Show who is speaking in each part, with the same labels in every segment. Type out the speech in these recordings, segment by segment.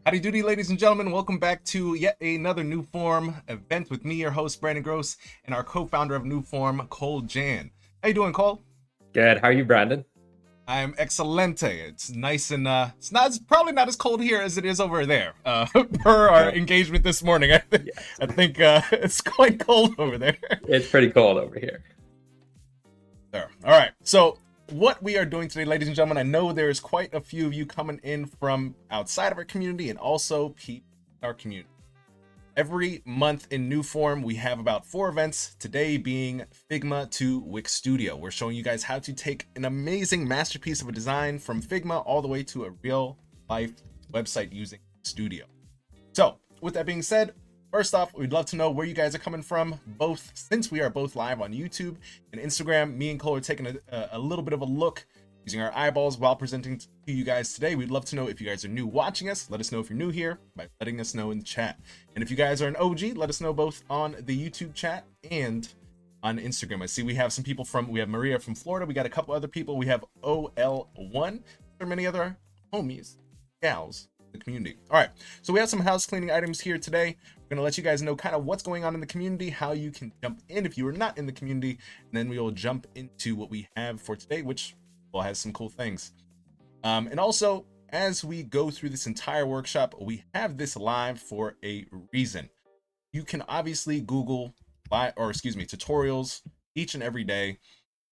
Speaker 1: Howdy doody, ladies and gentlemen. Welcome back to yet another New Form event with me, your host, Brandon Groce, and our co-founder of New Form, Cole Jan. How you doing, Cole?
Speaker 2: Good. How are you, Brandon?
Speaker 1: I'm excelente. It's nice and it's probably not as cold here as it is over there. Per our
Speaker 2: No.
Speaker 1: engagement this morning, I think,
Speaker 2: Yeah,
Speaker 1: I think it's quite cold over there.
Speaker 2: it's pretty cold over here.
Speaker 1: There. All right. So what we are doing today, ladies and gentlemen, I know there's quite a few of you coming in from outside of our community and also people in our community. Every month in New Form, we have about 4 events, today being Figma to Wix Studio. We're showing you guys how to take an amazing masterpiece of a design from Figma all the way to a real life website using Studio. So with that being said, first off, we'd love to know where you guys are coming from, both since we are both live on YouTube and Instagram. Me and Cole are taking a little bit of a look using our eyeballs while presenting to you guys today. We'd love to know if you guys are new watching us. Let us know if you're new here by letting us know in the chat. And if you guys are an OG, let us know both on the YouTube chat and on Instagram. I see we have some people we have Maria from Florida. We got a couple other people. We have OL1. There are many other homies, gals, in the community. All right, so we have some house cleaning items here today. We're gonna let you guys know kind of what's going on in the community, how you can jump in if you are not in the community, and then we will jump into what we have for today, which has some cool things. And also, as we go through this entire workshop, we have this live for a reason. You can obviously Google tutorials each and every day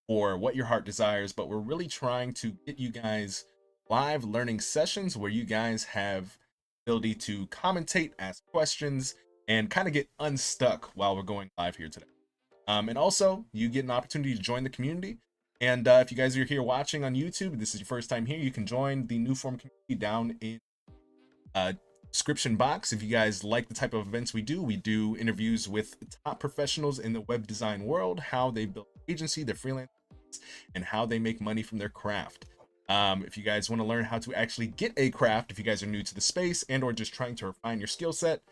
Speaker 1: for what your heart desires, but we're really trying to get you guys live learning sessions where you guys have the ability to commentate, ask questions, and kind of get unstuck while we're going live here today. And also, you get an opportunity to join the community. And if you guys are here watching on YouTube, this is your first time here, you can join the New Form community down in description box. If you guys like the type of events we do interviews with top professionals in the web design world, how they build an agency, their freelance, and how they make money from their craft. If you guys want to learn how to actually get a craft, if you guys are new to the space and or just trying to refine your skill set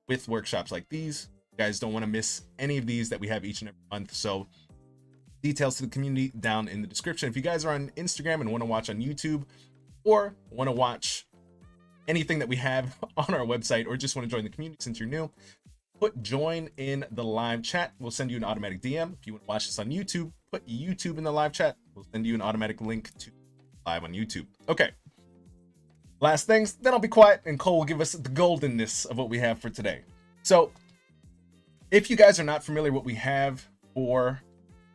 Speaker 1: with workshops like these, you guys don't want to miss any of these that we have each and every month. So details to the community down in the description. If you guys are on Instagram and want to watch on YouTube or want to watch anything that we have on our website or just want to join the community since you're new, put join in the live chat. We'll send you an automatic DM. If you want to watch this on YouTube, put YouTube in the live chat. We'll send you an automatic link to live on YouTube. Okay. Last things, then I'll be quiet and Cole will give us the goldenness of what we have for today. So if you guys are not familiar what we have for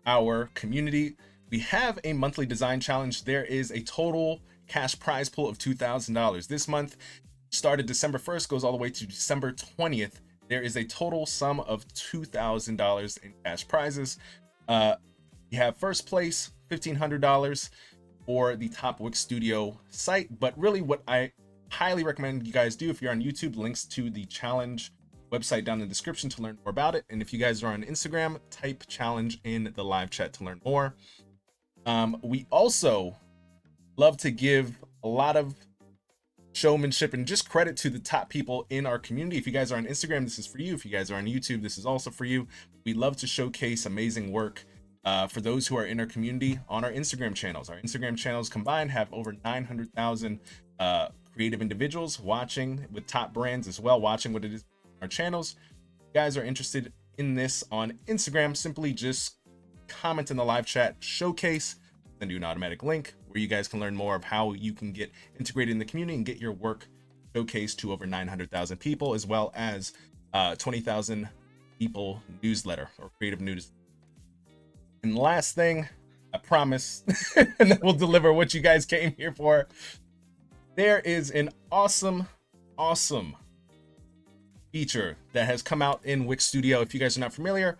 Speaker 1: our community, we have a monthly design challenge. There is a total cash prize pool of $2,000 this month. Started December 1st, goes all the way to December 20th. There is a total sum of $2,000 in cash prizes. You have first place, $1,500 for the top Wix Studio site. But really what I highly recommend you guys do, if you're on YouTube, links to the challenge website down in the description to learn more about it. And if you guys are on Instagram, type challenge in the live chat to learn more. We also love to give a lot of showmanship and just credit to the top people in our community. If you guys are on Instagram, this is for you. If you guys are on YouTube, this is also for you. We love to showcase amazing work for those who are in our community on our Instagram channels. Our Instagram channels combined have over 900,000 creative individuals watching, with top brands as well, watching what it is our channels. If you guys are interested in this on Instagram, simply just comment in the live chat showcase, send you an automatic link where you guys can learn more of how you can get integrated in the community and get your work showcased to over 900,000 people, as well as 20,000 people newsletter or creative news. And last thing, I promise, and then we'll deliver what you guys came here for. There is an awesome feature that has come out in Wix Studio. If you guys are not familiar,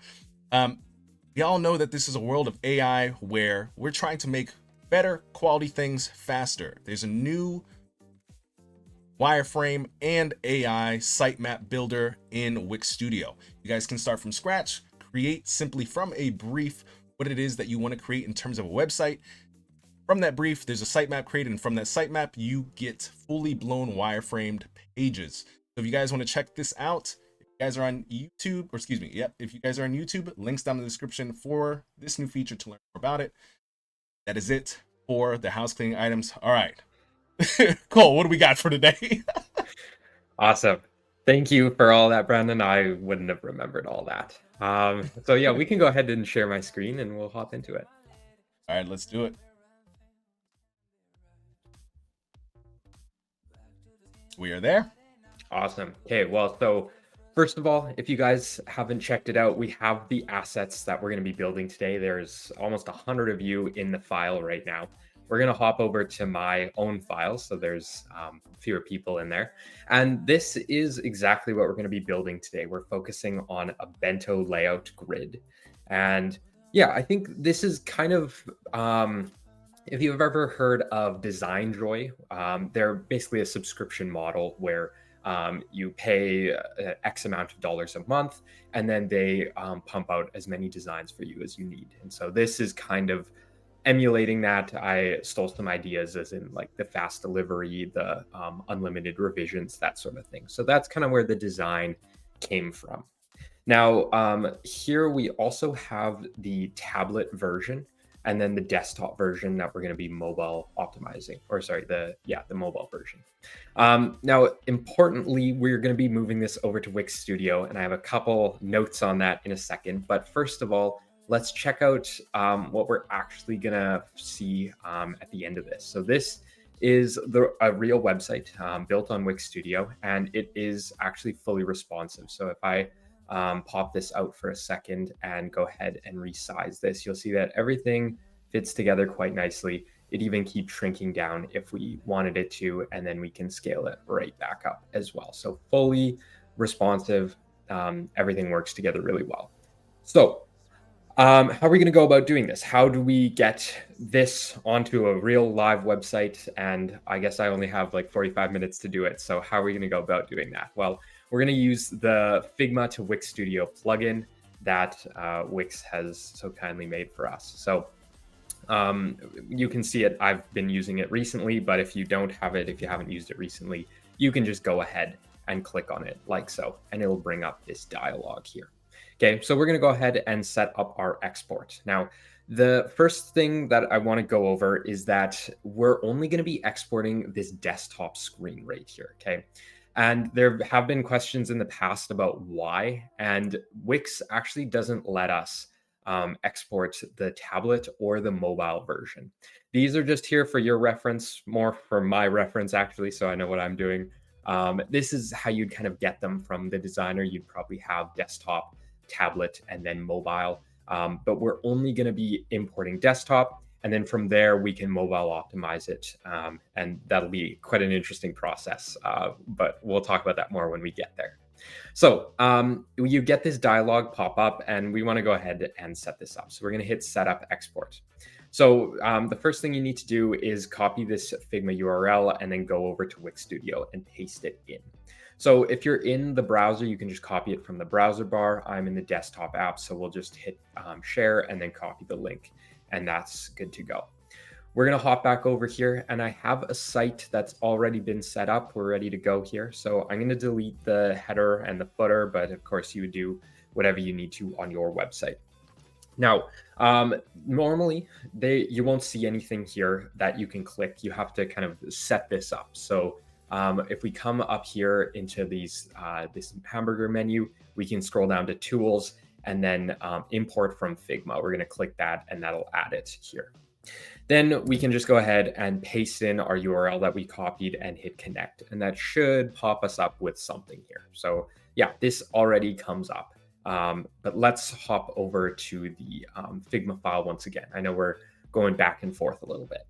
Speaker 1: we all know that this is a world of AI where we're trying to make better quality things faster. There's a new wireframe and AI sitemap builder in Wix Studio. You guys can start from scratch, create simply from a brief what it is that you want to create in terms of a website. From that brief, there's a sitemap created, and from that sitemap, you get fully blown wireframed pages. So if you guys want to check this out, if you guys are on YouTube, or excuse me, if you guys are on YouTube, links down in the description for this new feature to learn more about it. That is it for the house cleaning items. All right. Cole, what do we got for today?
Speaker 2: Awesome. Thank you for all that, Brandon. I wouldn't have remembered all that. So yeah, we can go ahead and share my screen and we'll hop into it.
Speaker 1: All right, let's do it. We are there.
Speaker 2: Awesome. Okay, well, so first of all, if you guys haven't checked it out, we have the assets that we're going to be building today. There's almost 100 of you in the file right now. We're going to hop over to my own file, so there's fewer people in there. And this is exactly what we're going to be building today. We're focusing on a bento layout grid. And yeah, I think this is kind of if you've ever heard of Design Joy, they're basically a subscription model where you pay X amount of dollars a month, and then they pump out as many designs for you as you need. And so this is kind of emulating that. I stole some ideas as in like the fast delivery, the unlimited revisions, that sort of thing. So that's kind of where the design came from. Now, here we also have the tablet version and then the desktop version that we're going to be mobile optimizing, or sorry, the mobile version. Now, importantly, we're going to be moving this over to Wix Studio, and I have a couple notes on that in a second. But first of all, let's check out what we're actually going to see at the end of this. So this is a real website built on Wix Studio, and it is actually fully responsive. So if I pop this out for a second and go ahead and resize this, you'll see that everything fits together quite nicely. It even keeps shrinking down if we wanted it to, and then we can scale it right back up as well. So fully responsive, everything works together really well. So how are we going to go about doing this? How do we get this onto a real live website? And I guess I only have like 45 minutes to do it. So how are we going to go about doing that? Well, we're going to use the Figma to Wix Studio plugin that Wix has so kindly made for us. So you can see it. I've been using it recently, but if you don't have it, if you haven't used it recently, you can just go ahead and click on it like so, and it'll bring up this dialog here. Okay, so we're going to go ahead and set up our export. Now, the first thing that I want to go over is that we're only going to be exporting this desktop screen right here, okay? And there have been questions in the past about why, and Wix actually doesn't let us export the tablet or the mobile version. These are just here for your reference, more for my reference actually, so I know what I'm doing. This is how you'd kind of get them from the designer. You'd probably have desktop, tablet, and then mobile. But we're only going to be importing desktop, and then from there we can mobile optimize it, and that'll be quite an interesting process. But we'll talk about that more when we get there. So you get this dialog pop up, and we want to go ahead and set this up. So we're going to hit Setup Export. So the first thing you need to do is copy this Figma URL and then go over to Wix Studio and paste it in. So if you're in the browser, you can just copy it from the browser bar. I'm in the desktop app, so we'll just hit share and then copy the link, and that's good to go. We're going to hop back over here, and I have a site that's already been set up. We're ready to go here. So I'm going to delete the header and the footer, but of course you would do whatever you need to on your website. Now, normally you won't see anything here that you can click. You have to kind of set this up. So if we come up here into these this hamburger menu, we can scroll down to Tools and then Import from Figma. We're going to click that, and that'll add it here. Then we can just go ahead and paste in our URL that we copied and hit Connect, and that should pop us up with something here. So yeah, this already comes up. But let's hop over to the Figma file once again. I know we're going back and forth a little bit.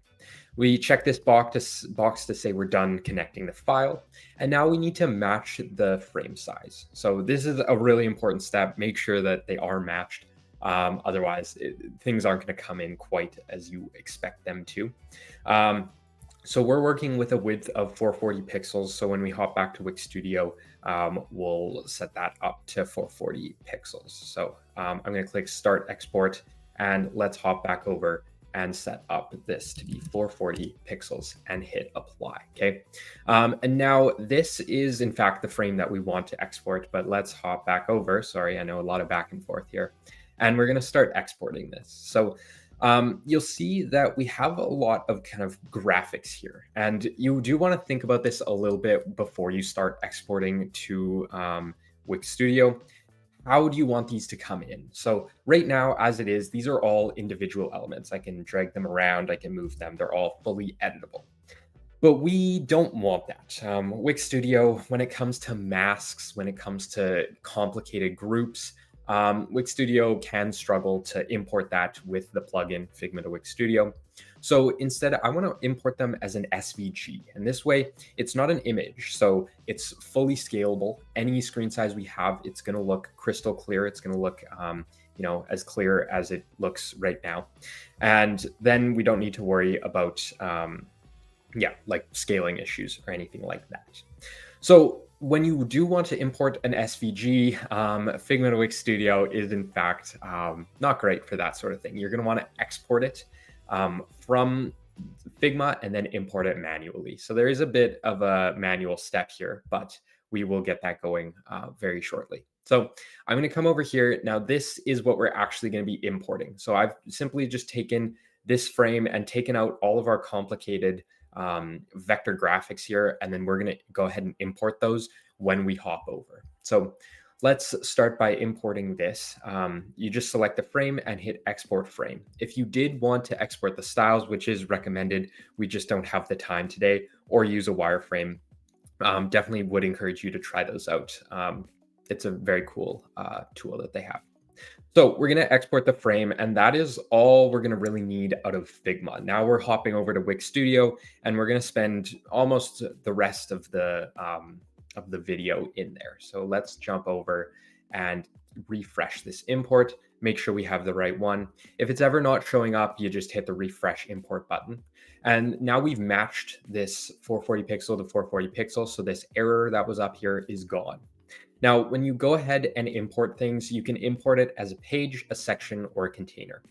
Speaker 2: We check this box to say we're done connecting the file. And now we need to match the frame size. So this is a really important step. Make sure that they are matched. Otherwise, things aren't going to come in quite as you expect them to. So we're working with a width of 440 pixels. So when we hop back to Wix Studio, we'll set that up to 440 pixels. So I'm going to click Start Export, and let's hop back over and set up this to be 440 pixels and hit Apply. Okay. And now this is in fact the frame that we want to export, but let's hop back over. Sorry, I know a lot of back and forth here. And we're going to start exporting this. So you'll see that we have a lot of kind of graphics here. And you do want to think about this a little bit before you start exporting to Wix Studio. How do you want these to come in? So right now, as it is, these are all individual elements. I can drag them around, I can move them. They're all fully editable. But we don't want that. Wix Studio, when it comes to masks, when it comes to complicated groups, Wix Studio can struggle to import that with the plugin Figma to Wix Studio. So instead, I want to import them as an SVG. And this way, it's not an image. So it's fully scalable. Any screen size we have, it's going to look crystal clear. It's going to look as clear as it looks right now. And then we don't need to worry about like scaling issues or anything like that. So when you do want to import an SVG, Figma to Wix Studio is in fact not great for that sort of thing. You're going to want to export it from Figma and then import it manually. So there is a bit of a manual step here, but we will get that going very shortly. So I'm going to come over here. Now, this is what we're actually going to be importing. So I've simply just taken this frame and taken out all of our complicated vector graphics here, and then we're going to go ahead and import those when we hop over. So let's start by importing this. You just select the frame and hit export frame. If you did want to export the styles, which is recommended, we just don't have the time today, or use a wireframe, definitely would encourage you to try those out. It's a very cool tool that they have. So we're going to export the frame, and that is all we're going to really need out of Figma. Now we're hopping over to Wix Studio, and we're going to spend almost the rest of the video in there. So let's jump over and refresh this import. Make sure we have the right one. If it's ever not showing up, you just hit the refresh import button. And now we've matched this 440 pixel to 440 pixel. So this error that was up here is gone. Now, when you go ahead and import things, you can import it as a page, a section, or a container.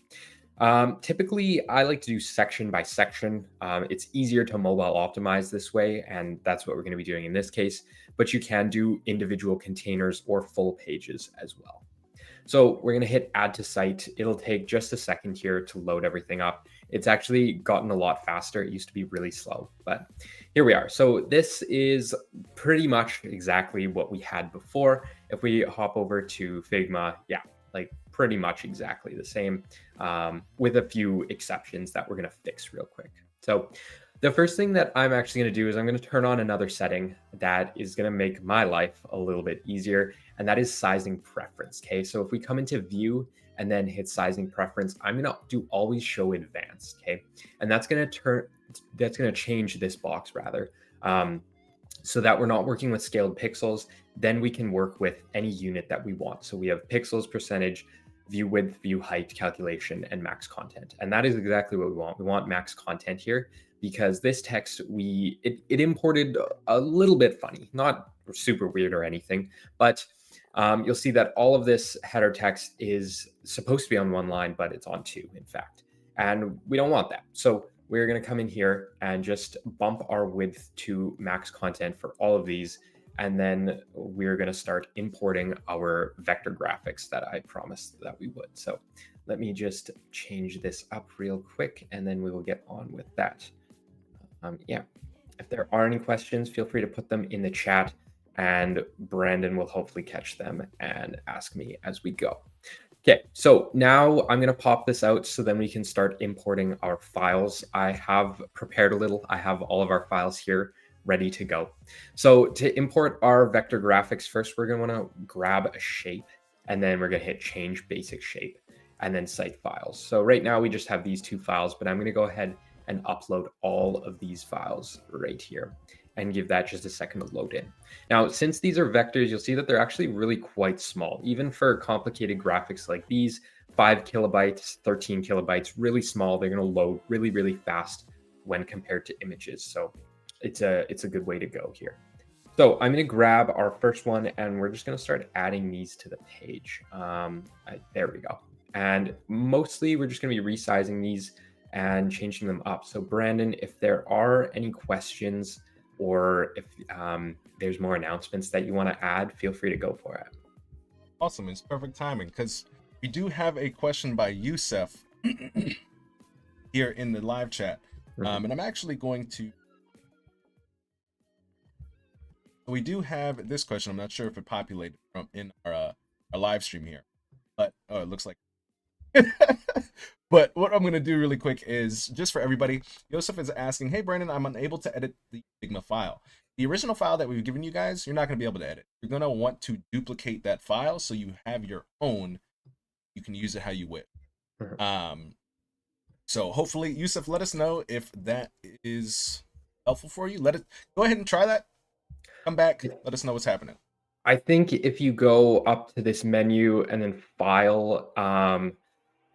Speaker 2: Typically, I like to do section by section. It's easier to mobile optimize this way, and that's what we're going to be doing in this case. But you can do individual containers or full pages as well. So we're going to hit add to site. It'll take just a second here to load everything up. It's actually gotten a lot faster. It used to be really slow, but here we are. So this is pretty much exactly what we had before. If we hop over to Figma, like pretty much exactly the same, with a few exceptions that we're going to fix real quick. So the first thing that I'm actually going to do is I'm going to turn on another setting that is going to make my life a little bit easier, and that is sizing preference. Okay, so if we come into view and then hit sizing preference, I'm going to do always show advanced. Okay, and that's going to change this box rather, so that we're not working with scaled pixels. Then we can work with any unit that we want. So we have pixels, percentage, view width, view height, calculation, and max content. And that is exactly what we want. We want max content here because this text, it imported a little bit funny, not super weird or anything, but you'll see that all of this header text is supposed to be on one line, but it's on two, in fact. And we don't want that. So we're going to come in here and just bump our width to max content for all of these. And then we're going to start importing our vector graphics that I promised that we would. So let me just change this up real quick, and then we will get on with that. If there are any questions, feel free to put them in the chat, and Brandon will hopefully catch them and ask me as we go. Okay, so now I'm going to pop this out so then we can start importing our files. I have prepared a little. I have all of our files here ready to go. So to import our vector graphics, first we're going to want to grab a shape, and then we're going to hit change basic shape and then cite files. So right now we just have these two files, but I'm going to go ahead and upload all of these files right here and give that just a second to load in. Now, since these are vectors, you'll see that they're actually really quite small. Even for complicated graphics like these, 5 kilobytes, 13 kilobytes, really small. They're going to load really, really fast when compared to images. So it's a good way to go here. So I'm going to grab our first one, and we're just going to start adding these to the page. There we go. And mostly we're just going to be resizing these and changing them up. So Brandon, if there are any questions or if there's more announcements that you want to add, feel free to go for it.
Speaker 1: Awesome. It's perfect timing because we do have a question by Youssef here in the live chat. And I'm actually going to. We do have this question. I'm not sure if it populated from in our live stream here, but it looks like. But what I'm going to do really quick is just for everybody. Joseph is asking, "Hey Brandon, I'm unable to edit the Figma file. The original file that we've given you guys, you're not going to be able to edit. You're going to want to duplicate that file so you have your own. You can use it how you wish." So hopefully, Yusuf, let us know if that is helpful for you. Go ahead and try that. Come back. Let us know what's happening.
Speaker 2: I think if you go up to this menu and then file,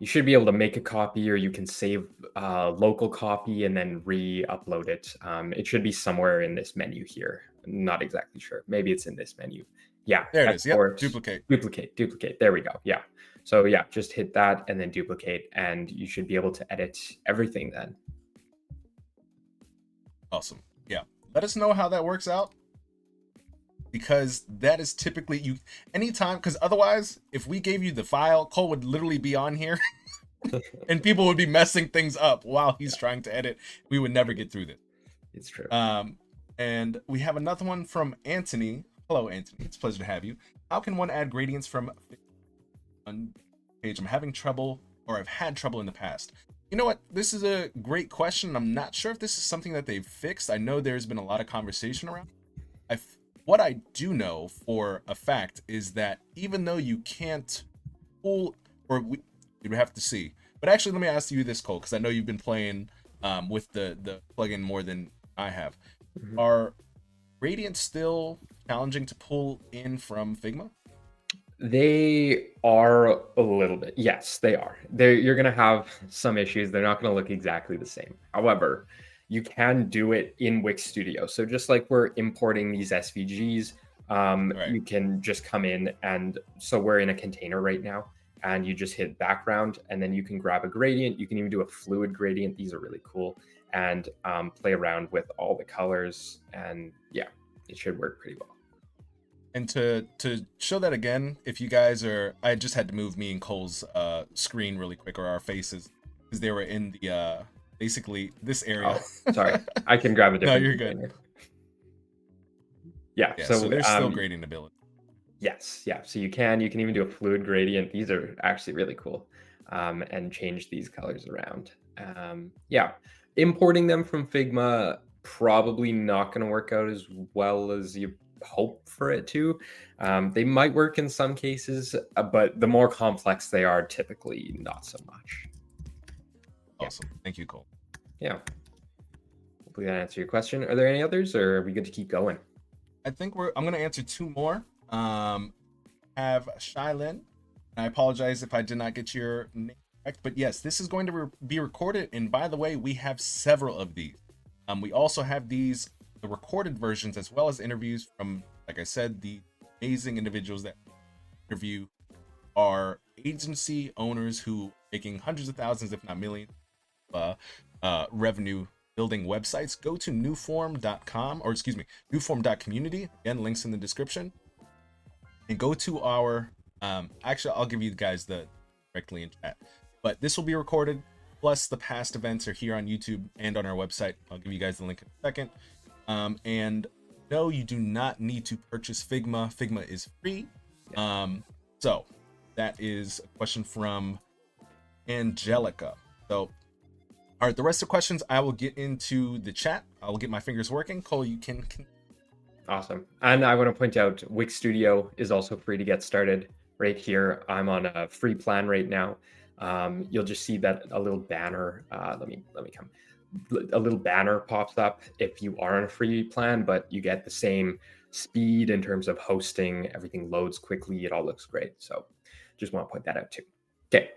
Speaker 2: you should be able to make a copy, or you can save local copy and then re-upload it. It should be somewhere in this menu here. I'm not exactly sure. Maybe it's in this menu. Yeah,
Speaker 1: there it is. Yep.
Speaker 2: Duplicate. There we go. Yeah. So yeah, just hit that and then duplicate, and you should be able to edit everything then.
Speaker 1: Awesome. Yeah. Let us know how that works out, because that is typically anytime, because otherwise, if we gave you the file, Cole would literally be on here and people would be messing things up while he's trying to edit. We would never get through this.
Speaker 2: It's true.
Speaker 1: And we have another one from Anthony. Hello, Anthony. It's a pleasure to have you. How can one add gradients from one page? I'm having trouble, or I've had trouble in the past. You know what? This is a great question. I'm not sure if this is something that they've fixed. I know there's been a lot of conversation around. What I do know for a fact is that even though you can't pull, or we would have to see. But actually, let me ask you this, Cole, because I know you've been playing with the plugin more than I have. Are gradients still challenging to pull in from Figma?
Speaker 2: They are a little bit. Yes, they are. You're going to have some issues. They're not going to look exactly the same. However, you can do it in Wix Studio. So just like we're importing these SVGs, right. You can just come in, and so we're in a container right now, and you just hit background, and then you can grab a gradient. You can even do a fluid gradient. These are really cool, and play around with all the colors, and yeah, it should work pretty well.
Speaker 1: And to show that again, if you guys are, I just had to move me and Cole's screen really quick, or our faces, because they were in the basically this area.
Speaker 2: Oh, sorry, I can grab a different.
Speaker 1: No, you're good.
Speaker 2: Yeah,
Speaker 1: so there's still gradient ability.
Speaker 2: Yes, yeah. So you can even do a fluid gradient. These are actually really cool, and change these colors around. Yeah, importing them from Figma probably not going to work out as well as you hope for it to. They might work in some cases, but the more complex they are, typically not so much.
Speaker 1: Awesome. Thank you, Cole.
Speaker 2: Yeah. Hopefully that answered your question. Are there any others, or are we good to keep going?
Speaker 1: I think I'm going to answer two more. Have Shylin, and I apologize if I did not get your name correct, but yes, this is going to be recorded. And by the way, we have several of these. We also have the recorded versions, as well as interviews from, like I said, the amazing individuals that interview are agency owners who are making hundreds of thousands, if not millions, revenue building websites. Go to newform.com, or excuse me, newform.community. Again, links in the description. And go to our, actually, I'll give you guys the directly in chat. But this will be recorded, plus the past events are here on YouTube and on our website. I'll give you guys the link in a second. And no, you do not need to purchase Figma. Figma is free. So that is a question from Angelica. So, all right, the rest of the questions I will get into the chat. I will get my fingers working. Cole, you can.
Speaker 2: Awesome. And I want to point out, Wix Studio is also free to get started right here. I'm on a free plan right now. You'll just see that a little banner. Let me come. A little banner pops up if you are on a free plan, but you get the same speed in terms of hosting. Everything loads quickly. It all looks great. So just want to point that out too. Okay,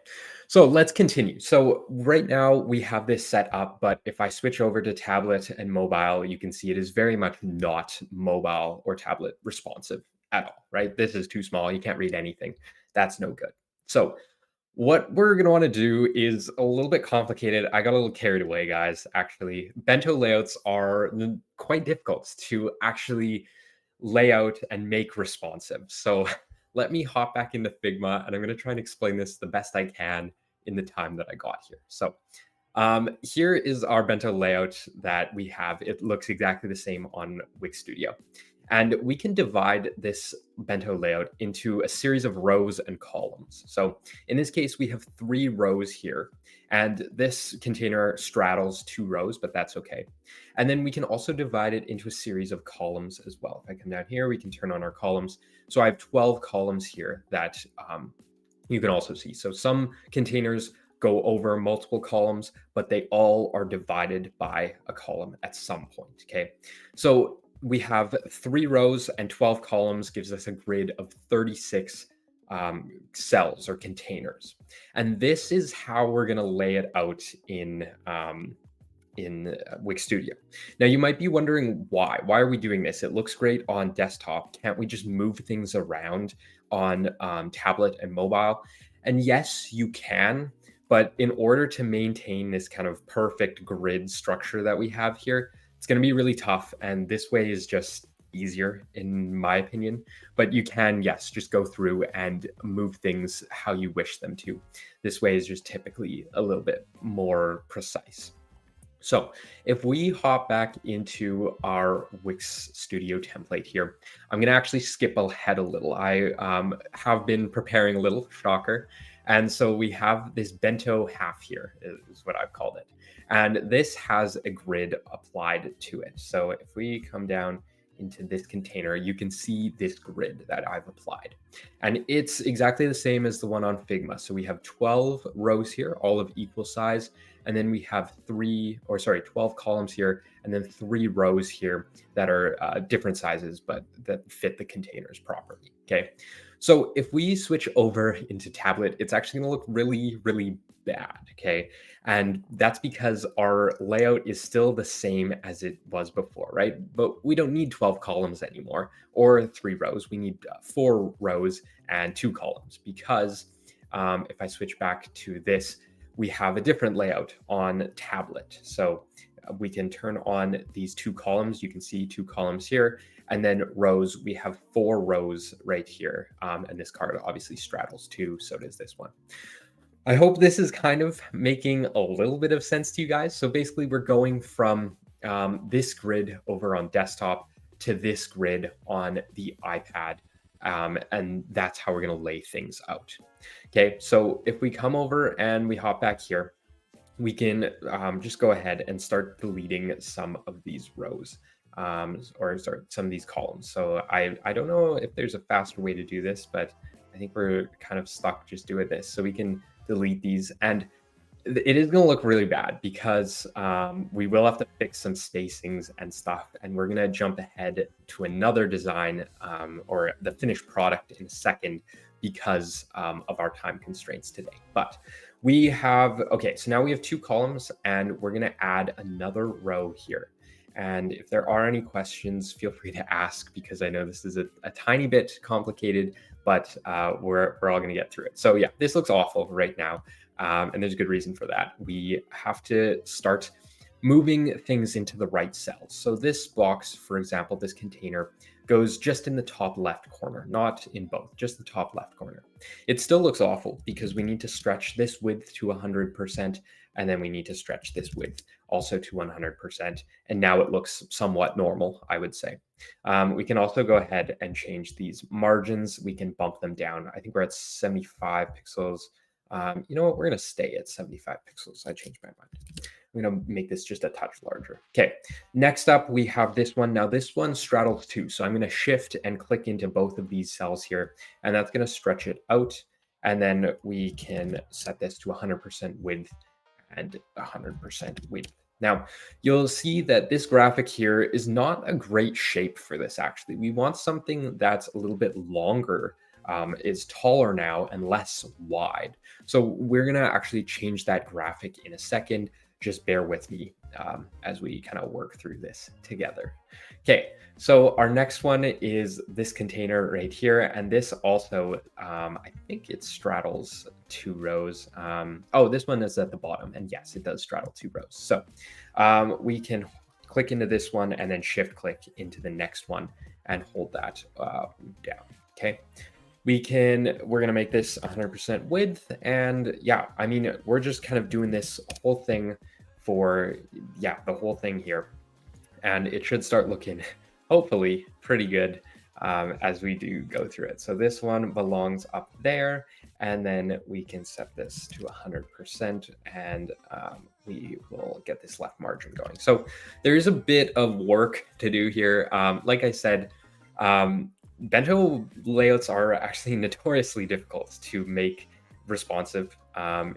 Speaker 2: so let's continue. So right now we have this set up, but if I switch over to tablet and mobile, you can see it is very much not mobile or tablet responsive at all, right? This is too small. You can't read anything. That's no good. So what we're going to want to do is a little bit complicated. I got a little carried away, guys. Actually, bento layouts are quite difficult to actually lay out and make responsive. So let me hop back into Figma, and I'm going to try and explain this the best I can in the time that I got here. So Here is our bento layout that we have. It looks exactly the same on Wix Studio. And we can divide this bento layout into a series of rows and columns. So in this case, we have 3 rows here, and this container straddles 2 rows, but that's okay. And then we can also divide it into a series of columns as well. If I come down here, we can turn on our columns. So I have 12 columns here that you can also see. So some containers go over multiple columns, but they all are divided by a column at some point, okay? So we have 3 rows and 12 columns gives us a grid of 36 cells or containers. And this is how we're gonna lay it out in Wix Studio. Now you might be wondering why. Why are we doing this? It looks great on desktop. Can't we just move things around on tablet and mobile? And yes, you can, but in order to maintain this kind of perfect grid structure that we have here, it's going to be really tough. And this way is just easier, in my opinion. But you can, yes, just go through and move things how you wish them to. This way is just typically a little bit more precise. So if we hop back into our Wix Studio template here, I'm going to actually skip ahead a little. I have been preparing a little, shocker. And so we have this bento half here is what I've called it. And this has a grid applied to it. So if we come down into this container, you can see this grid that I've applied. And it's exactly the same as the one on Figma. So we have 12 rows here, all of equal size. And then we have 12 columns here, and then 3 rows here that are different sizes, but that fit the containers properly, okay? So if we switch over into tablet, it's actually gonna look really, really bad, okay? And that's because our layout is still the same as it was before, right? But we don't need 12 columns anymore, or 3 rows. We need 4 rows and 2 columns, because if I switch back to this, we have a different layout on tablet. So we can turn on these 2 columns. You can see 2 columns here, and then rows, we have 4 rows right here. And this card obviously straddles 2, so does this one. I hope this is kind of making a little bit of sense to you guys. So basically we're going from this grid over on desktop to this grid on the iPad. And that's how we're going to lay things out. Okay, so if we come over and we hop back here, we can just go ahead and start deleting some of these rows, some of these columns. So I don't know if there's a faster way to do this, but I think we're kind of stuck just doing this. So we can delete these, and it is going to look really bad because we will have to fix some spacings and stuff, and we're going to jump ahead to another design or the finished product in a second because of our time constraints today. But we have, okay, so now we have 2 columns, and we're going to add another row here. And if there are any questions, feel free to ask, because I know this is a tiny bit complicated, but we're all going to get through it. So yeah, this looks awful right now. And there's a good reason for that. We have to start moving things into the right cells. So this box, for example, this container goes just in the top left corner, not in both, just the top left corner. It still looks awful because we need to stretch this width to 100%, and then we need to stretch this width also to 100%. And now it looks somewhat normal, I would say. We can also go ahead and change these margins. We can bump them down. I think we're at 75 pixels. You know what? We're going to stay at 75 pixels. I changed my mind. I'm going to make this just a touch larger. Okay. Next up, we have this one. Now this one straddles 2. So I'm going to shift and click into both of these cells here, and that's going to stretch it out. And then we can set this to 100% width and 100% width. Now, you'll see that this graphic here is not a great shape for this, actually. We want something that's a little bit longer, is taller now and less wide. So we're going to actually change that graphic in a second. Just bear with me as we kind of work through this together. Okay, so our next one is this container right here. And this also, I think it straddles 2 rows. Oh, this one is at the bottom. And yes, it does straddle 2 rows. So we can click into this one and then shift click into the next one and hold that down. Okay. we're going to make this 100% width. And yeah, I mean, we're just kind of doing this whole thing for, yeah, the whole thing here. And it should start looking hopefully pretty good as we do go through it. So this one belongs up there, and then we can set this to 100%, and we will get this left margin going. So there is a bit of work to do here. Like I said, bento layouts are actually notoriously difficult to make responsive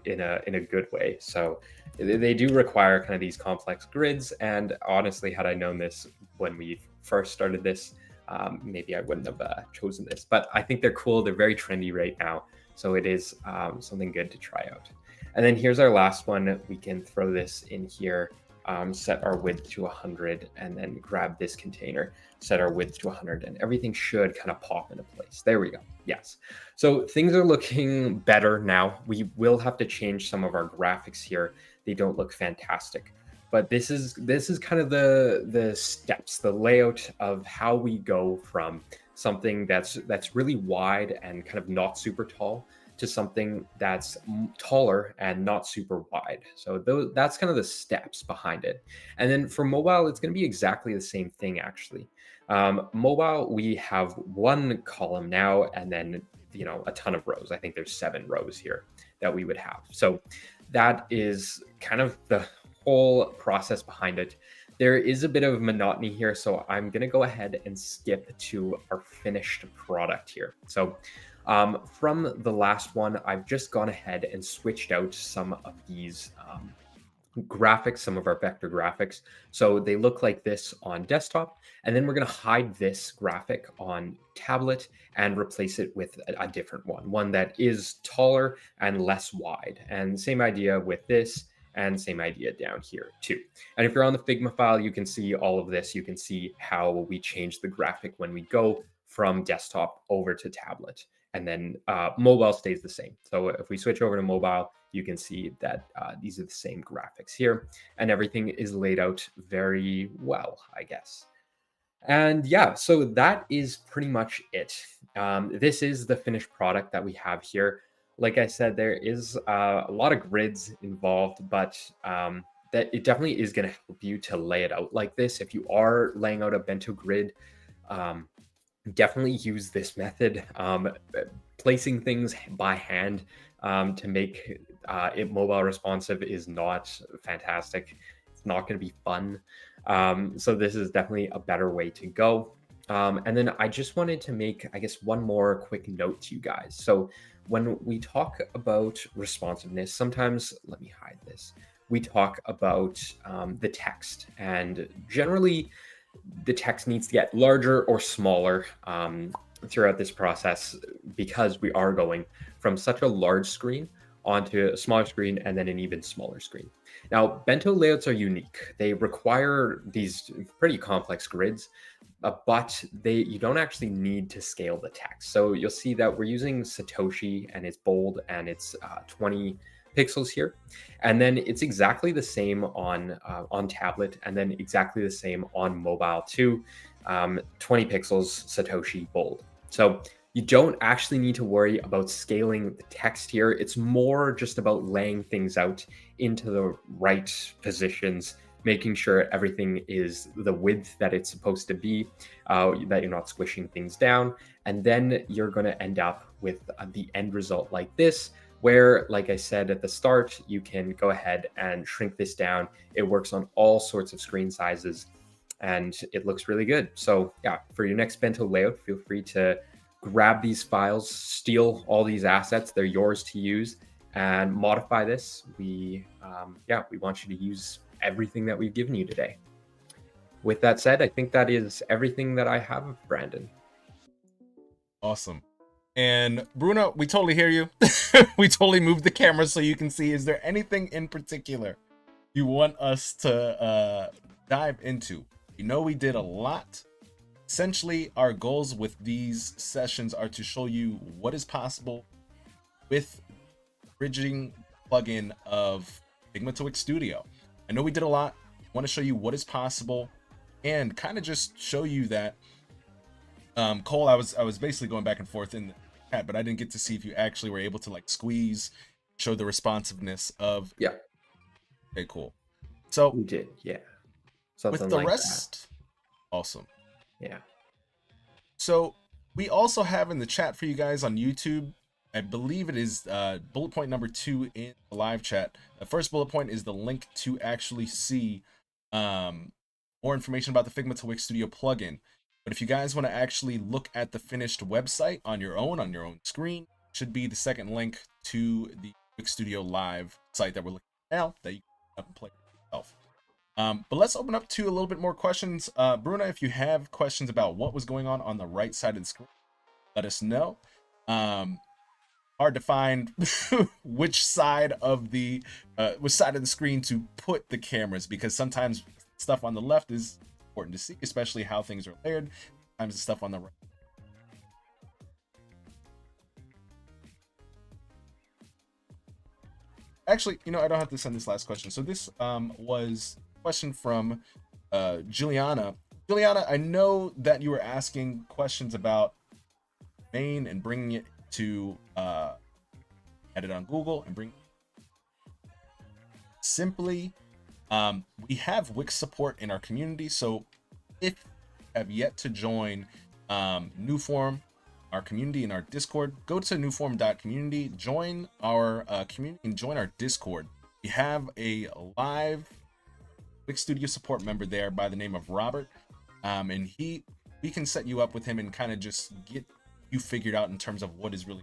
Speaker 2: in a good way. So they do require kind of these complex grids. And honestly, had I known this when we first started this, maybe I wouldn't have chosen this. But I think they're cool. They're very trendy right now. So it is something good to try out. And then here's our last one. We can throw this in here, set our width to 100, and then grab this container, set our width to 100, and everything should kind of pop into place. There we go. Yes. So things are looking better now. We will have to change some of our graphics here. They don't look fantastic, but this is kind of the steps, the layout of how we go from something that's really wide and kind of not super tall to something that's taller and not super wide. So that's kind of the steps behind it. And then for mobile, it's going to be exactly the same thing, actually. Mobile, we have one column now, and then, you know, a ton of rows. I think there's 7 rows here that we would have. So that is kind of the whole process behind it. There is a bit of monotony here, so I'm going to go ahead and skip to our finished product here. So from the last one, I've just gone ahead and switched out some of these graphics, some of our vector graphics. So they look like this on desktop, and then we're going to hide this graphic on tablet and replace it with a different one that is taller and less wide. And same idea with this, and same idea down here too. And if you're on the Figma file, you can see all of this. You can see how we change the graphic when we go from desktop over to tablet. And then mobile stays the same. So if we switch over to mobile, you can see that these are the same graphics here, and everything is laid out very well, I guess. And yeah, so that is pretty much it. This is the finished product that we have here. Like I said, there is a lot of grids involved, but that it definitely is going to help you to lay it out like this. If you are laying out a bento grid, definitely use this method. Placing things by hand to make it mobile responsive is not fantastic. It's not going to be fun. So this is definitely a better way to go. And then I just wanted to make, I guess, one more quick note to you guys. So when we talk about responsiveness, sometimes, let me hide this, we talk about the text, and generally the text needs to get larger or smaller throughout this process, because we are going from such a large screen onto a smaller screen and then an even smaller screen. Now, bento layouts are unique. They require these pretty complex grids, but you don't actually need to scale the text. So you'll see that we're using Satoshi, and it's bold, and it's 20 pixels here. And then it's exactly the same on tablet, and then exactly the same on mobile too. 20 pixels, Satoshi, bold. So you don't actually need to worry about scaling the text here. It's more just about laying things out into the right positions, making sure everything is the width that it's supposed to be, that you're not squishing things down. And then you're going to end up with the end result like this, where, like I said at the start, you can go ahead and shrink this down. It works on all sorts of screen sizes, and it looks really good. So yeah, for your next bento layout, feel free to grab these files, steal all these assets. They're yours to use, and modify this. We want you to use everything that we've given you today. With that said, I think that is everything that I have, Brandon.
Speaker 1: Awesome. And Bruno, we totally hear you. We totally moved the camera so you can see. Is there anything in particular you want us to dive into? You know, we did a lot. Essentially, our goals with these sessions are to show you what is possible with bridging plugin of Figma to Wix Studio. I know we did a lot. I want to show you what is possible, and kind of just show you that Cole, I was basically going back and forth in chat, but I didn't get to see if you actually were able to like squeeze, show the responsiveness of.
Speaker 2: Yeah.
Speaker 1: Okay, cool. So
Speaker 2: We did, yeah. Something
Speaker 1: with the
Speaker 2: like
Speaker 1: rest, awesome.
Speaker 2: that. Yeah.
Speaker 1: So we also have in the chat for you guys on YouTube, I believe it is bullet point number 2 in the live chat. The first bullet point is the link to actually see more information about the Figma to Wix Studio plugin. But if you guys want to actually look at the finished website on your own screen, should be the second link to the Wix Studio live site that we're looking at now that you can play yourself. But let's open up to a little bit more questions. Bruna, if you have questions about what was going on the right side of the screen, let us know. Hard to find which side of the screen to put the cameras, because sometimes stuff on the left is important to see, especially how things are layered. Sometimes the stuff on the right. Actually, you know, I don't have to send this last question. So this was a question from Juliana. Juliana, I know that you were asking questions about main and bringing it to edit on Google and bring simply. We have Wix support in our community, so if you have yet to join Newform, our community in our Discord, go to newform.community, join our community, and join our Discord. We have a live Wix Studio support member there by the name of Robert, and we can set you up with him and kind of just get you figured out in terms of what is really.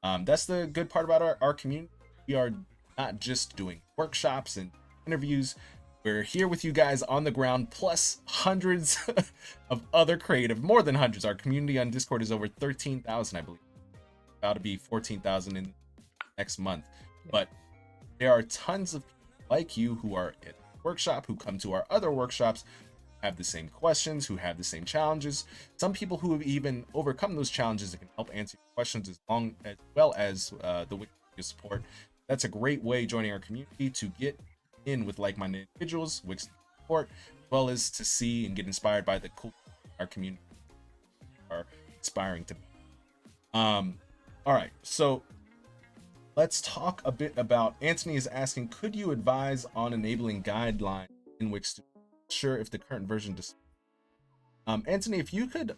Speaker 1: That's the good part about our community. We are not just doing workshops and interviews. We're here with you guys on the ground, plus hundreds of other creative, more than hundreds. Our community on Discord is over 13,000, I believe. About to be 14,000 in next month. But there are tons of people like you who are at the workshop, who come to our other workshops, have the same questions, who have the same challenges. Some people who have even overcome those challenges that can help answer your questions as well as the Wix support. That's a great way, joining our community, to get in with like-minded individuals, Wix support, as well as to see and get inspired by the cool our community are inspiring to be. All right, so let's talk a bit about. Anthony is asking, could you advise on enabling guidelines in Wix Studio? Sure if the current version Anthony, if you could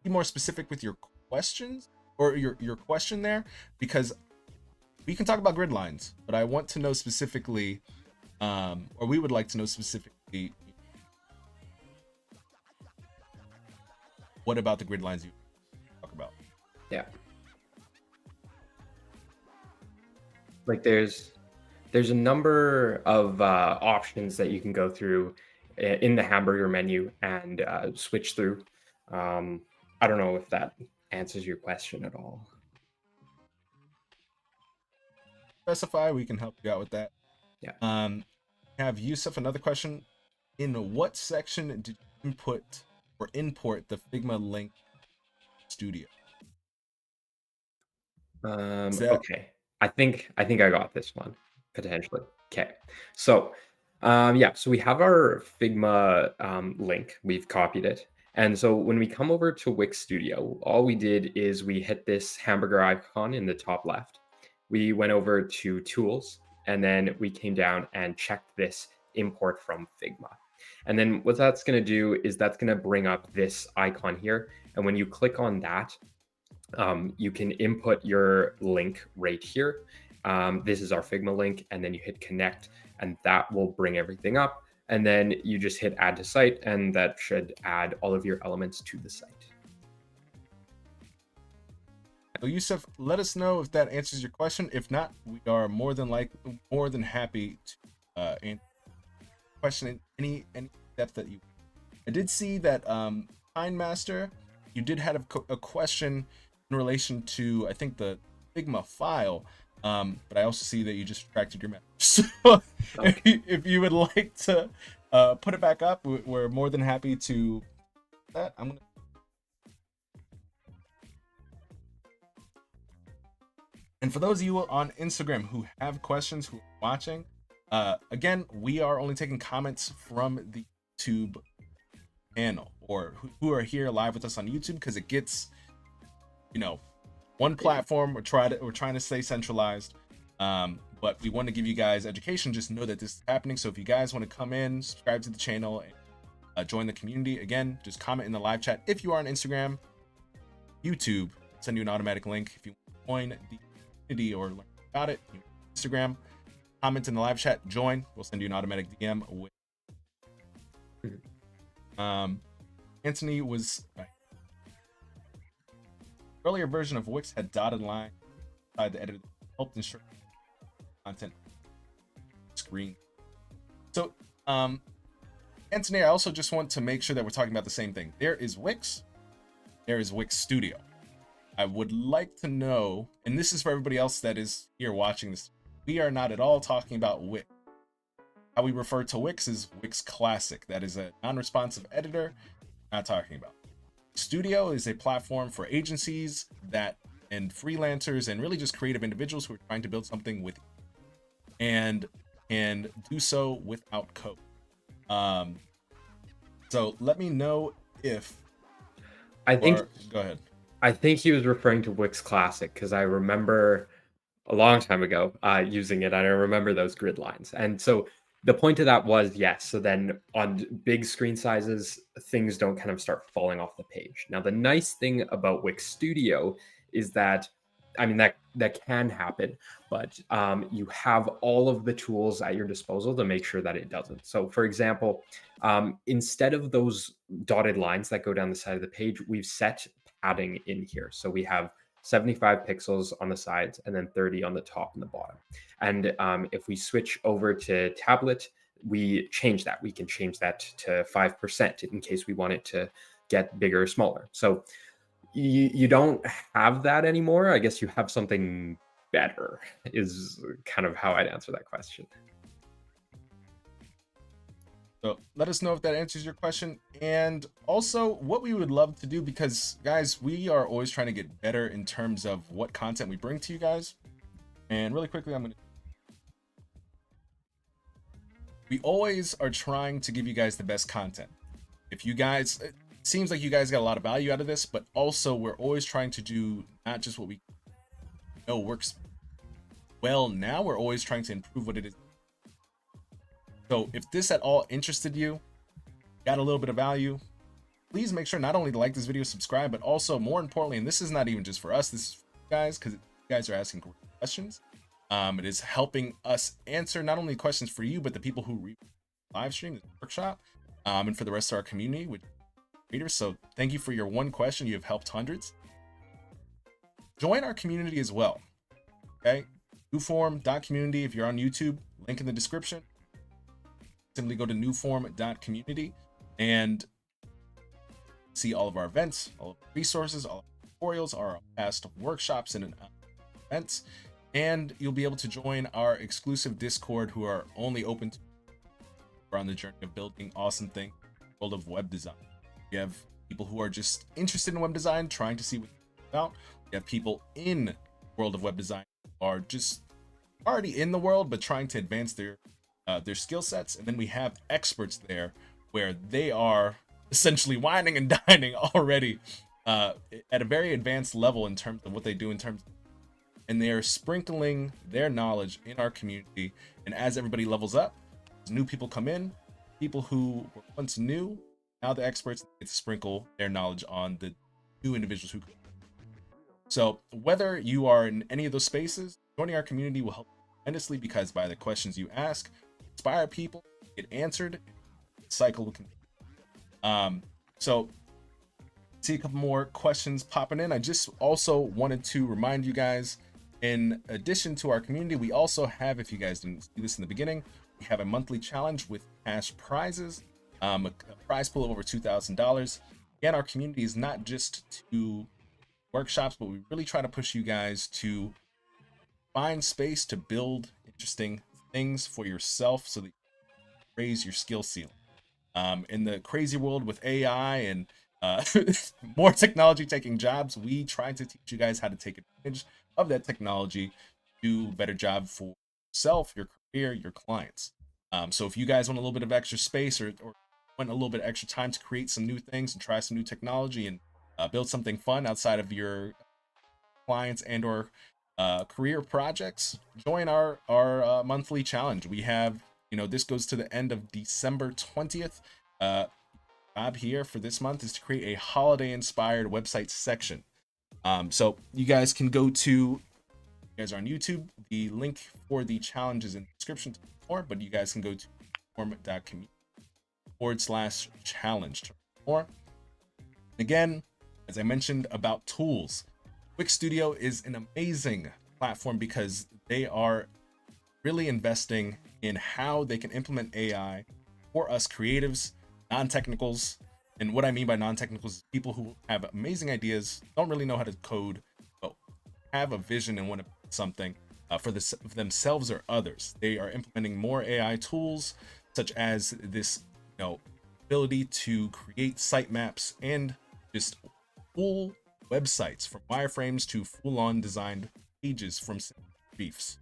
Speaker 1: be more specific with your questions or your question there, because we can talk about grid lines, but I want to know specifically, or we would like to know specifically, what about the grid lines you talk about?
Speaker 2: Yeah. Like there's a number of options that you can go through in the hamburger menu and switch through. I don't know if that answers your question at all.
Speaker 1: Specify, we can help you out with that.
Speaker 2: Yeah.
Speaker 1: Have Yusuf another question. In what section did you input or import the Figma link studio?
Speaker 2: Okay. I think I got this one potentially. Okay. So so we have our Figma link. We've copied it. And so when we come over to Wix Studio, all we did is we hit this hamburger icon in the top left. We went over to Tools, and then we came down and checked this import from Figma. And then what that's going to do is that's going to bring up this icon here. And when you click on that, you can input your link right here. This is our Figma link, and then you hit connect, and that will bring everything up. And then you just hit add to site, and that should add all of your elements to the site.
Speaker 1: So Yusuf, let us know if that answers your question. If not, we are more than happy to answer question in any depth that you. I did see that Kindmaster, you did have a question in relation to, I think, the Figma file, but I also see that you just retracted your message. So okay. if you would like to put it back up, we're more than happy to that. I'm gonna. And for those of you on Instagram who have questions, who are watching, again, we are only taking comments from the YouTube channel or who are here live with us on YouTube, because it gets, one platform. We're trying to stay centralized, but we want to give you guys education. Just know that this is happening. So if you guys want to come in, subscribe to the channel, and join the community, again, just comment in the live chat. If you are on Instagram, YouTube, send you an automatic link. If you want to join the community or learn about it, Instagram, comment in the live chat, join. We'll send you an automatic DM. Anthony was earlier version of Wix had dotted line inside the editor, helped ensure content screen. So Anthony, I also just want to make sure that we're talking about the same thing. There is Wix, there is Wix Studio. I would like to know, and this is for everybody else that is here watching this, we are not at all talking about Wix. How we refer to Wix is Wix Classic. That is a non-responsive editor. Not talking about. Studio is a platform for agencies and freelancers and really just creative individuals who are trying to build something with and do so without code. So let me know if go ahead.
Speaker 2: I think he was referring to Wix Classic because I remember a long time ago using it, and I remember those grid lines. And so the point of that was, yes, so then on big screen sizes, things don't kind of start falling off the page. Now, the nice thing about Wix Studio is that, I mean, that can happen, but you have all of the tools at your disposal to make sure that it doesn't. So for example, instead of those dotted lines that go down the side of the page, we've set padding in here. So we have 75 pixels on the sides and then 30 on the top and the bottom. And if we switch over to tablet, we change that. We can change that to 5% in case we want it to get bigger or smaller. So you don't have that anymore. I guess you have something better is kind of how I'd answer that question.
Speaker 1: So let us know if that answers your question. And also what we would love to do, because guys, we are always trying to get better in terms of what content we bring to you guys. And really quickly, we always are trying to give you guys the best content. If you guys, it seems like you guys got a lot of value out of this, but also we're always trying to do not just what we know works well now, we're always trying to improve what it is. So if this at all interested you, got a little bit of value, please make sure not only to like this video, subscribe, but also more importantly, and this is not even just for us, this is for you guys, because you guys are asking great questions. It is helping us answer not only questions for you, but the people who live stream the workshop, and for the rest of our community with readers. So thank you for your one question. You have helped hundreds. Join our community as well. Okay, newform.community. If you're on YouTube, link in the description. Simply go to newform.community and see all of our events, all of our resources, all of our tutorials, our past workshops and events, and you'll be able to join our exclusive Discord, who are only open to we're on the journey of building awesome things in the world of web design. We have people who are just interested in web design, trying to see what it's about. We have people in the world of web design who are just already in the world, but trying to advance their skill sets. And then we have experts there where they are essentially whining and dining already at a very advanced level in terms of what they do and they are sprinkling their knowledge in our community. And as everybody levels up, as new people come in, people who were once new, now the experts get to sprinkle their knowledge on the new individuals who come. So whether you are in any of those spaces, joining our community will help tremendously, because by the questions you ask, inspire people, get answered, the cycle will continue. So see a couple more questions popping in. I just also wanted to remind you guys, in addition to our community, we also have, if you guys didn't see this in the beginning, we have a monthly challenge with cash prizes, a prize pool of over $2,000. Again, our community is not just to workshops, but we really try to push you guys to find space to build interesting things for yourself so that you raise your skill ceiling. In the crazy world with AI and more technology taking jobs, we try to teach you guys how to take advantage of that technology, do a better job for yourself, your career, your clients. So if you guys want a little bit of extra space or went a little bit extra time to create some new things and try some new technology and build something fun outside of your clients and or career projects, join our monthly challenge. We have, this goes to the end of December 20th. Job here for this month is to create a holiday inspired website section. So you guys can go to, you guys are on YouTube, the link for the challenge is in the description to more, but you guys can go to form.community/challenge to more. Again, as I mentioned about tools, Wix Studio is an amazing platform because they are really investing in how they can implement AI for us creatives, non-technicals. And what I mean by non-technicals is people who have amazing ideas, don't really know how to code, but have a vision and want to build something for themselves or others. They are implementing more AI tools, such as this, ability to create sitemaps and just full websites, from wireframes to full-on designed pages from briefs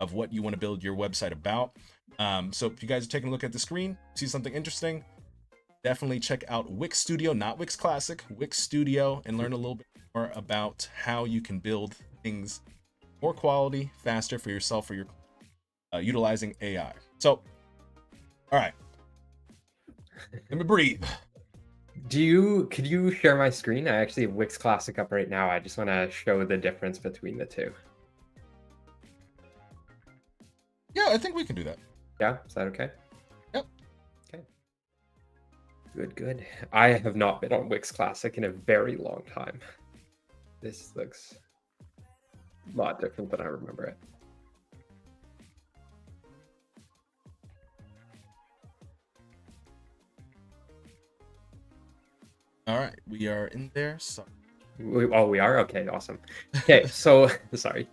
Speaker 1: of what you want to build your website about. So if you guys are taking a look at the screen, see something interesting, definitely check out Wix Studio, not Wix Classic, Wix Studio, and learn a little bit more about how you can build things more quality, faster for yourself, for your utilizing AI. So, all right, let me breathe.
Speaker 2: Could you share my screen? I actually have Wix Classic up right now. I just want to show the difference between the two.
Speaker 1: Yeah, I think we can do that.
Speaker 2: Yeah, is that okay?
Speaker 1: Yep.
Speaker 2: Okay. Good. I have not been on Wix Classic in a very long time. This looks a lot different than I remember it.
Speaker 1: All right, we are in there. So
Speaker 2: We are? Okay, awesome. Okay, so sorry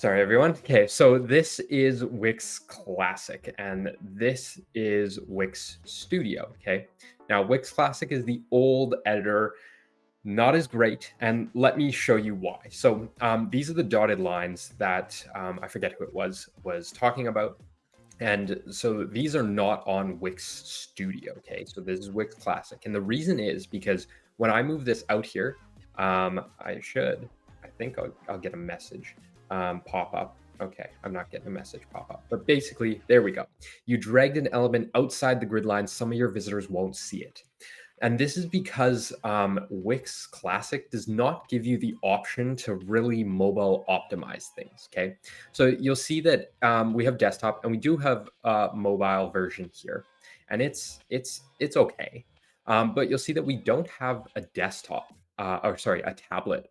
Speaker 2: everyone. Okay, so this is Wix Classic and this is Wix Studio. Okay, now Wix Classic is the old editor, not as great, and let me show you why. So these are the dotted lines that I forget who it was talking about. And so these are not on Wix Studio, okay? So this is Wix Classic. And the reason is because when I move this out here, I think I'll get a message pop up. Okay, I'm not getting a message pop up. But basically, there we go. You dragged an element outside the grid line. Some of your visitors won't see it. And this is because Wix Classic does not give you the option to really mobile optimize things, okay? So you'll see that we have desktop and we do have a mobile version here. And it's okay. But you'll see that we don't have a desktop, a tablet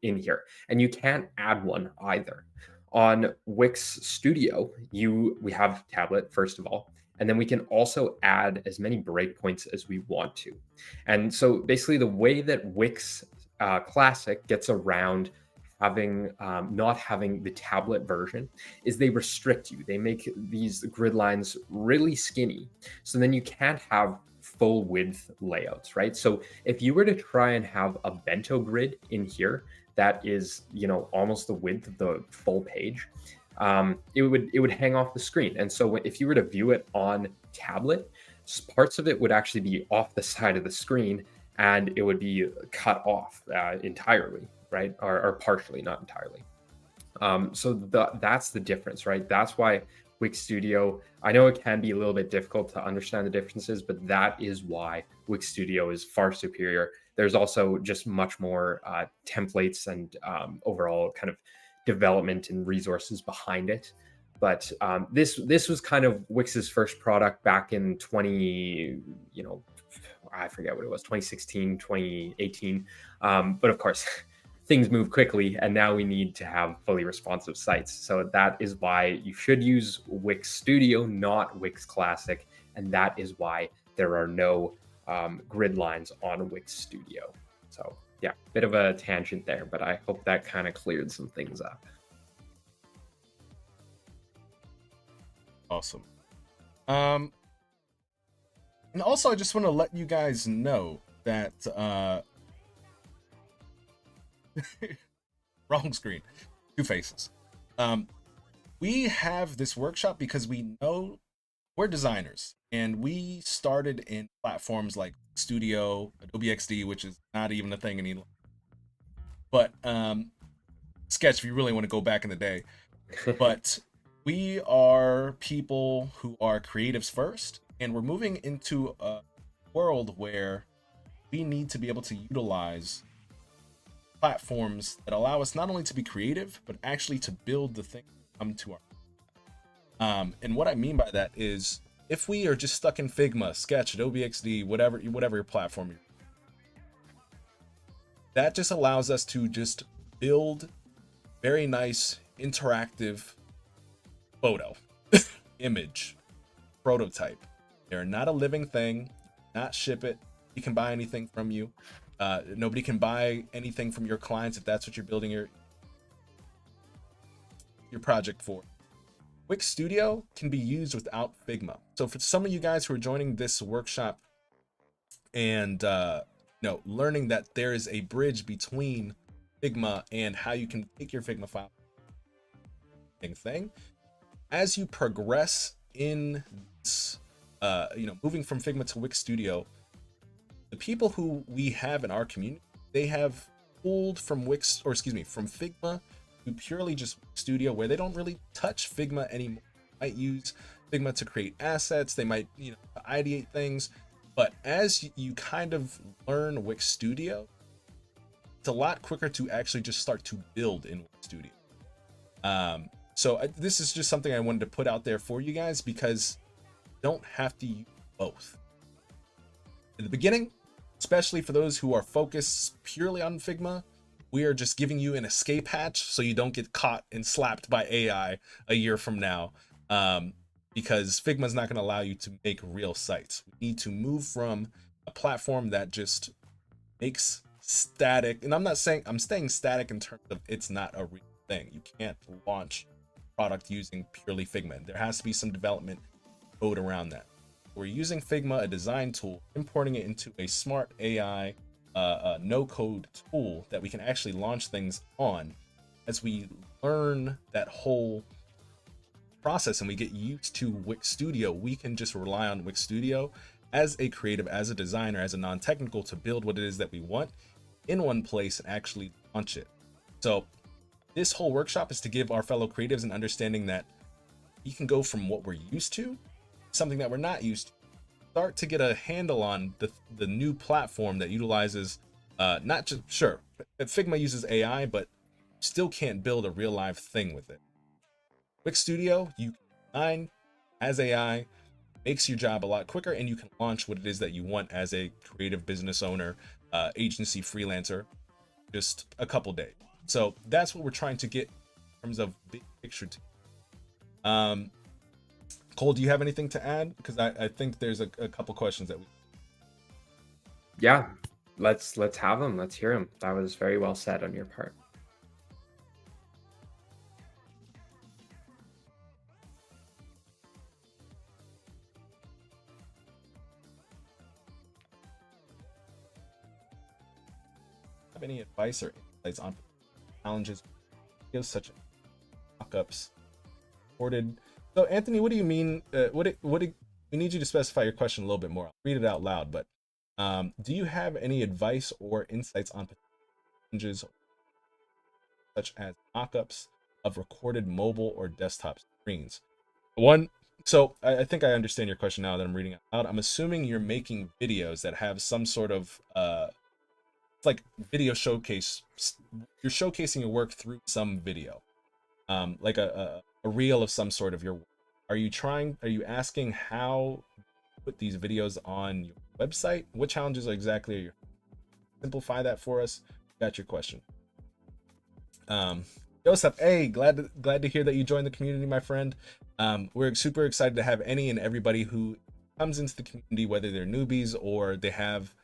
Speaker 2: in here. And you can't add one either. On Wix Studio, we have tablet, first of all. And then we can also add as many breakpoints as we want to. And so basically the way that Wix Classic gets around having not having the tablet version is they restrict you. They make these grid lines really skinny. So then you can't have full width layouts, right? So if you were to try and have a bento grid in here that is, almost the width of the full page, it would hang off the screen. And so if you were to view it on tablet, parts of it would actually be off the side of the screen and it would be cut off entirely, right? Or partially, not entirely. So that's the difference, right? That's why Wix Studio, I know it can be a little bit difficult to understand the differences, but that is why Wix Studio is far superior. There's also just much more templates and overall kind of development and resources behind it. But this was kind of Wix's first product back in I forget what it was, 2016, 2018. But of course, things move quickly and now we need to have fully responsive sites. So that is why you should use Wix Studio, not Wix Classic. And that is why there are no grid lines on Wix Studio. So yeah, bit of a tangent there, but I hope that kind of cleared some things up.
Speaker 1: Awesome. And also I just want to let you guys know that wrong screen, two faces. We have this workshop because we know we're designers, and we started in platforms like Studio, Adobe XD, which is not even a thing anymore. But Sketch, if you really want to go back in the day. But we are people who are creatives first, and we're moving into a world where we need to be able to utilize platforms that allow us not only to be creative, but actually to build the thing come to our. And what I mean by that is, if we are just stuck in Figma, Sketch, Adobe XD, whatever your platform you're, that just allows us to just build very nice interactive photo, image, prototype. They're not a living thing. Not ship it. You can buy anything from you. Nobody can buy anything from your clients if that's what you're building your project for. Wix Studio can be used without Figma. So for some of you guys who are joining this workshop and learning that there is a bridge between Figma and how you can take your Figma file thing, as you progress in this, moving from Figma to Wix Studio, the people who we have in our community, they have pulled from from Figma to purely just Studio, where they don't really touch Figma anymore. They might use Figma to create assets, they might ideate things, but as you kind of learn Wix Studio, it's a lot quicker to actually just start to build in Wix Studio. So this is just something I wanted to put out there for you guys, because you don't have to use both. In the beginning, especially for those who are focused purely on Figma, we are just giving you an escape hatch so you don't get caught and slapped by AI a year from now, because Figma is not going to allow you to make real sites. We need to move from a platform that just makes static, and I'm staying static in terms of it's not a real thing. You can't launch product using purely Figma. There has to be some development code around that. We're using Figma, a design tool, importing it into a smart AI no-code tool that we can actually launch things on. As we learn that whole process and we get used to Wix Studio, we can just rely on Wix Studio as a creative, as a designer, as a non-technical, to build what it is that we want in one place and actually launch it. So this whole workshop is to give our fellow creatives an understanding that you can go from what we're used to, something that we're not used to, start to get a handle on the new platform that utilizes not just, sure, Figma uses AI, but still can't build a real live thing with it. Wix Studio, you can design as AI, makes your job a lot quicker, and you can launch what it is that you want as a creative business owner, agency, freelancer, just a couple days. So that's what we're trying to get in terms of big picture. Cole, do you have anything to add? Because I think there's a couple questions that we.
Speaker 2: Yeah, let's have them. Let's hear them. That was very well said on your part.
Speaker 1: Have any advice or insights on challenges such as mock-ups supported? So Anthony, what do you mean? We need you to specify your question a little bit more. I'll read it out loud, but do you have any advice or insights on challenges such as mock-ups of recorded mobile or desktop screens? So I think I understand your question now that I'm reading it out. I'm assuming you're making videos that have some sort of it's like video showcase. You're showcasing your work through some video, like a reel of some sort of your work. Are you asking how to put these videos on your website? What challenges exactly are you? Simplify that for us. Got your question. Joseph, hey, glad to hear that you joined the community, my friend. We're super excited to have any and everybody who comes into the community, whether they're newbies or they have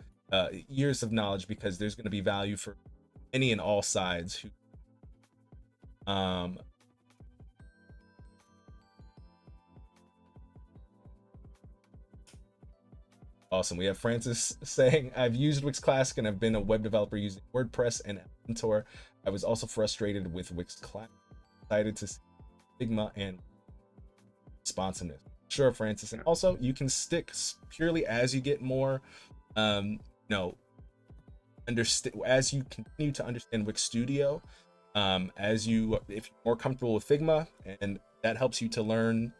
Speaker 1: years of knowledge, because there's going to be value for any and all sides. Awesome. We have Francis saying, I've used Wix Classic and I've been a web developer using WordPress and Mentor. I was also frustrated with Wix Classic. Excited to see Figma and responsiveness. Sure, Francis. And also, you can stick purely as you get more, understand, as you continue to understand Wix Studio, if you're more comfortable with Figma, and that helps you to learn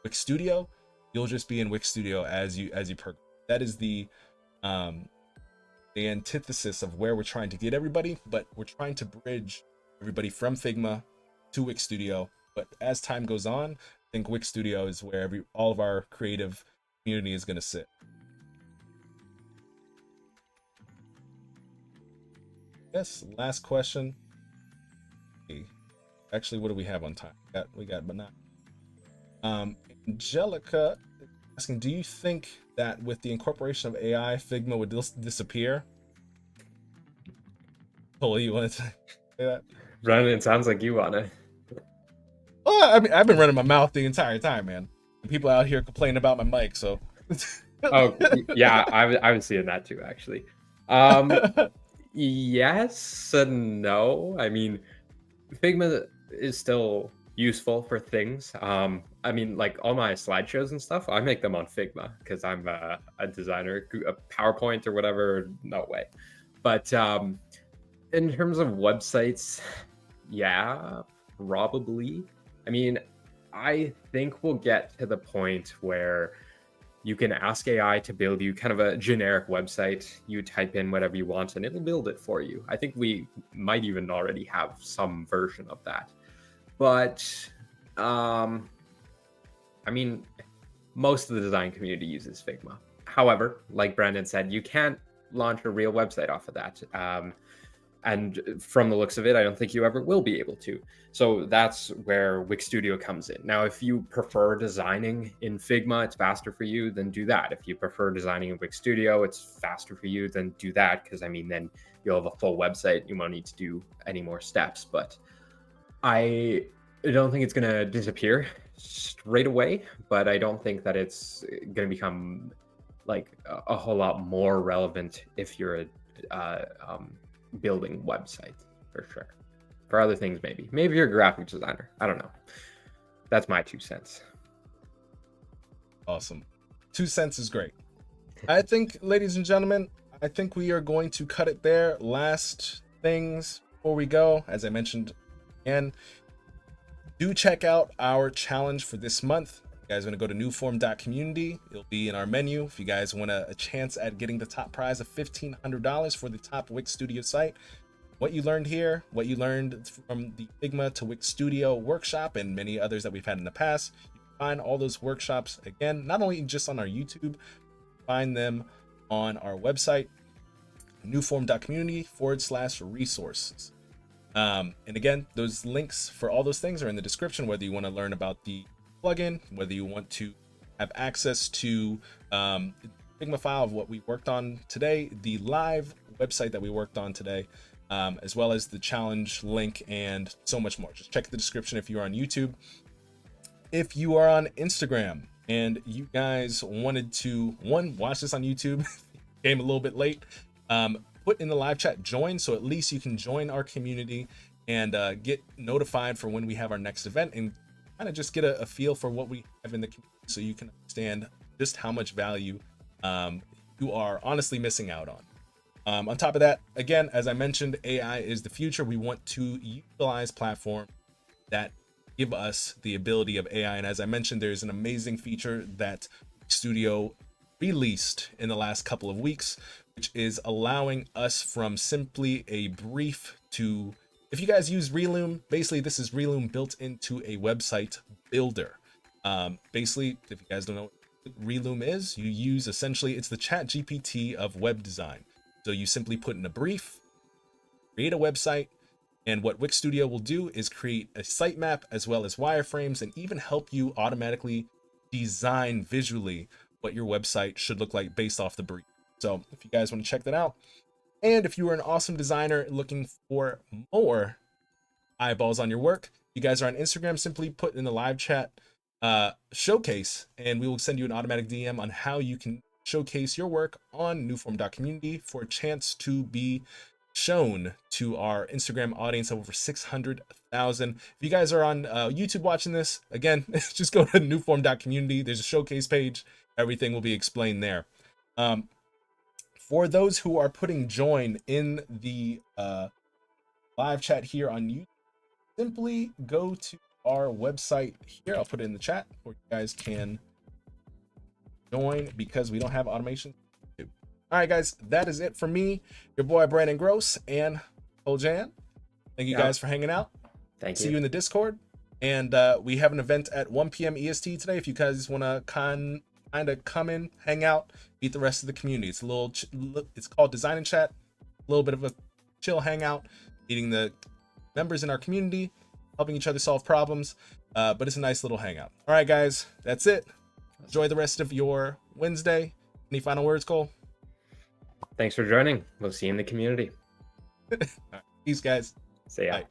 Speaker 1: Wix Studio, you'll just be in Wix Studio as you progress. That is the antithesis of where we're trying to get everybody, but we're trying to bridge everybody from Figma to Wix Studio. But as time goes on, I think Wix Studio is where all of our creative community is going to sit. Yes, last question. Actually, what do we have on time? We got but not. Angelica asking, do you think that with the incorporation of AI, Figma would disappear? Cole, you want to say that?
Speaker 2: Brennan, it sounds like you want to.
Speaker 1: Well, I mean, I've been running my mouth the entire time, man. People out here complaining about my mic, so.
Speaker 2: Oh, yeah, I was seeing that too, actually. Yes and no. I mean, Figma is still useful for things. I mean, like all my slideshows and stuff, I make them on Figma because I'm a designer. A PowerPoint or whatever, no way. But in terms of websites, yeah, probably. I mean, I think we'll get to the point where you can ask AI to build you kind of a generic website. You type in whatever you want and it'll build it for you. I think we might even already have some version of that. But I mean, most of the design community uses Figma. However, like Brandon said, you can't launch a real website off of that. And from the looks of it, I don't think you ever will be able to. So that's where Wix Studio comes in. Now, if you prefer designing in Figma, it's faster for you, then do that. If you prefer designing in Wix Studio, it's faster for you, then do that. Because I mean, then you'll have a full website. You won't need to do any more steps. But I don't think it's going to disappear straight away. But I don't think that it's going to become like a whole lot more relevant if you're building websites, for sure. For other things, maybe you're a graphic designer. I don't know. That's my 2 cents.
Speaker 1: Awesome. 2 cents is great. I think, ladies and gentlemen, I think we are going to cut it there. Last things before we go, as I mentioned again, do check out our challenge for this month. You guys want to go to newform.community. It'll be in our menu. If you guys want a chance at getting the top prize of $1,500 for the top Wix Studio site, what you learned here, what you learned from the Figma to Wix Studio workshop and many others that we've had in the past, you can find all those workshops, again, not only just on our YouTube, find them on our website, newform.community/resources. And again, those links for all those things are in the description, whether you want to learn about the plugin, whether you want to have access to Figma file of what we worked on today, the live website that we worked on today, as well as the challenge link and so much more. Just check the description if you are on YouTube. If you are on Instagram and you guys wanted to watch this on YouTube, came a little bit late, put in the live chat join, so at least you can join our community and get notified for when we have our next event and kind of just get a feel for what we have in the community, so you can understand just how much value you are honestly missing out on. On top of that, again, as I mentioned, AI is the future. We want to utilize platforms that give us the ability of AI. And as I mentioned, there's an amazing feature that Studio released in the last couple of weeks, which is allowing us from simply a brief to, if you guys use Reloom, basically this is Reloom built into a website builder. Basically, if you guys don't know what Reloom is, you use essentially, it's the Chat GPT of web design. So you simply put in a brief, create a website, and what Wix Studio will do is create a sitemap as well as wireframes and even help you automatically design visually what your website should look like based off the brief. So if you guys want to check that out, and if you are an awesome designer looking for more eyeballs on your work, you guys are on Instagram, simply put in the live chat showcase, and we will send you an automatic DM on how you can showcase your work on newform.community for a chance to be shown to our Instagram audience of over 600,000. If you guys are on YouTube watching this, again, just go to newform.community. There's a showcase page. Everything will be explained there. For those who are putting join in the live chat here on YouTube, simply go to our website here. I'll put it in the chat where you guys can join because we don't have automation. All right, guys, that is it for me, your boy Brandon Groce and Jan. Thank you guys for hanging out.
Speaker 2: Thank you.
Speaker 1: See you in the Discord. And we have an event at 1 p.m. EST today. If you guys want to kind of come in, hang out, meet the rest of the community. It's a little, it's called Design and Chat. A little bit of a chill hangout, meeting the members in our community, helping each other solve problems. But it's a nice little hangout. All right, guys, that's it. Enjoy the rest of your Wednesday. Any final words, Cole?
Speaker 2: Thanks for joining. We'll see you in the community.
Speaker 1: Peace, guys.
Speaker 2: See ya.
Speaker 1: Bye.